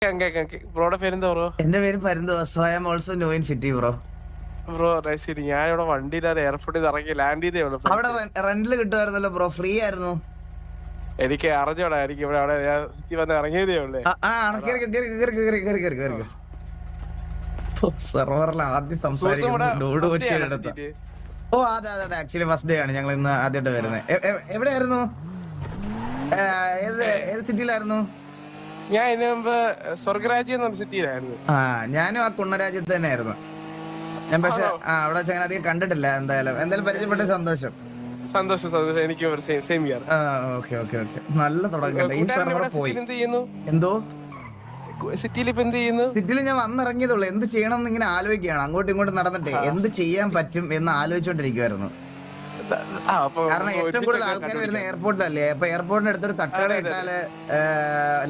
ബ്രോയുടെ പേരെന്താ ബ്രോ? എന്റെ പേര് പരന്തോസ്. I am also new in city bro. Bro ശരി, ഞാൻ ഇവിടെ വണ്ടിയില്ലാതെ എയർപോർട്ടിൽ നിന്ന് ഇറങ്ങി ലാൻഡ് ചെയ്തേ ഉള്ളൂ. അവിടെ റെന്റില് കിട്ടുമായിരുന്നല്ലോ ബ്രോ, ഫ്രീ ആയിരുന്നു. എനിക്ക് അറിഞ്ഞോടാ, എനിക്ക് ഇവിടെ അവിടെ ഞാൻ സിറ്റി വന്ന് ഇറങ്ങിയതേ ഉള്ളേ. സെർവറിൽ ആദ്യം സംസാരിക്കുന്നത്. ഓ അതെ അതെ അതെ, ആക്ച്വലി ഫസ്റ്റ് ഡേ ആണ് ഞങ്ങൾ ഇന്ന് ആദ്യമായിട്ട് വരുന്നത്. എവിടെയായിരുന്നു? ഏത് സിറ്റിയിലായിരുന്നു? ഞാൻ ഇതിനു മുമ്പ് സ്വർഗരാജ്യം എന്ന് പറഞ്ഞ സിറ്റിയിലായിരുന്നു. ഞാനും ആ കുണ്ണരാജ്യത്ത് തന്നെ ആയിരുന്നു. ഞാൻ പക്ഷെ അവിടെ വെച്ച് അങ്ങനെ അധികം കണ്ടിട്ടില്ല. എന്തായാലും പരിചയപ്പെട്ട സന്തോഷം. സന്തോഷം എനിക്ക് same year. Okay okay okay, നല്ല തുടങ്ങട്ടെ. ഈ സെർവർ പോയി. എന്തോ സിറ്റിയിൽ ഇപ്പൊ എന്ത് ചെയ്യുന്നു? സിറ്റിയിൽ ഞാൻ വന്നിറങ്ങിയതുള്ളൂ. എന്ത് ചെയ്യണം എന്ന് ഇങ്ങനെ ആലോചിക്കുകയാണ്. അങ്ങോട്ടും ഇങ്ങോട്ടും നടന്നിട്ടേ എന്ത് ചെയ്യാൻ പറ്റും എന്ന് ആലോചിച്ചോണ്ടിരിക്കുവായിരുന്നു. കാരണം ഏറ്റവും കൂടുതൽ ആൾക്കാർ വരുന്ന എയർപോർട്ടിലല്ലേ. അപ്പൊ എയർപോർട്ടിന്റെ അടുത്തൊരു തട്ടുകട ഇട്ടാല്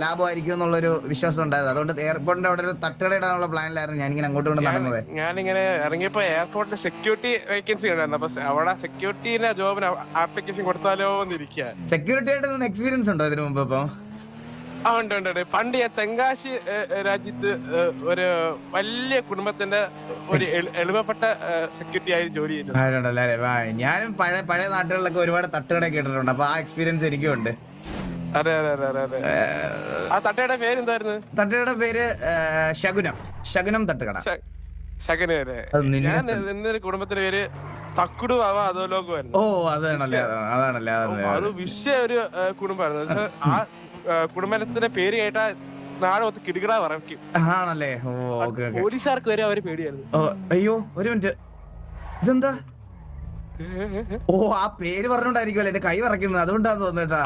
ലാഭമായിരിക്കും എന്നുള്ളൊരു വിശ്വാസം ഉണ്ടായിരുന്നു. അതുകൊണ്ട് എയർപോർട്ടിന്റെ അവിടെ ഒരു തട്ടുകട ഇടാനുള്ള പ്ലാനിലായിരുന്നു ഞാനിങ്ങനെ അങ്ങോട്ടും ഇങ്ങോട്ടും നടന്നത്. ഞാനിങ്ങനെ ഇറങ്ങിയപ്പോ എയർപോർട്ടിൽ സെക്യൂരിറ്റി വേക്കൻസി ഉണ്ടായിരുന്നു. അപ്പൊ അവിടെ സെക്യൂരിറ്റിന്റെ ജോബിന് ആപ്ലിക്കേഷൻ കൊടുത്താലോ എന്നിരിക്കുക. സെക്യൂരിറ്റി ആയിട്ട് എക്സ്പീരിയൻസ് ഉണ്ടോ ഇതിനു മുമ്പ്? ഇപ്പൊ ഉണ്ട്. പണ്ട് ഞാൻ തെങ്കാശി രാജ്യത്ത് ഒരു വലിയ കുടുംബത്തിന്റെ ഒരു എളുപ്പപ്പെട്ട സെക്യൂരിറ്റി ആയി ജോലി ചെയ്തു. ഞാനും പഴയ നാട്ടുകളിലൊക്കെ ഒരുപാട് തട്ടുകട കേട്ടിട്ടുണ്ട്. അപ്പൊ ആ എക്സ്പീരിയൻസ് എനിക്കും ഉണ്ട്. അതെ. ആ തട്ടുകടയുടെ പേര് എന്തായിരുന്നു? തട്ടുകടയുടെ പേര് ശകുനം തട്ടുകട. ഞാൻ എന്നൊരു കുടുംബത്തിന്റെ പേര് തക്കുടു വാവ അതോ ലോകമായിരുന്നു. ഓ അതാണല്ലേ. അത് വിഷയ ഒരു കുടുംബമായിരുന്നു. ആ കുടുംബത്തിന്റെ പേര് കേട്ടാ നാളെ ഒത്ത് കിടുകിട പറയും. ആണല്ലേ? പോലീസുകാർക്ക് വരെ അവര് പേടിയായിരുന്നു. അയ്യോ ഒരു മിനിറ്റ്, ഇതെന്താ? ഓ ആ പേര് പറഞ്ഞോണ്ടായിരിക്കുമല്ലോ എന്റെ കൈ വിറയ്ക്കുന്നത്. അതുകൊണ്ടാന്ന് തോന്നുന്നു കേട്ടാ.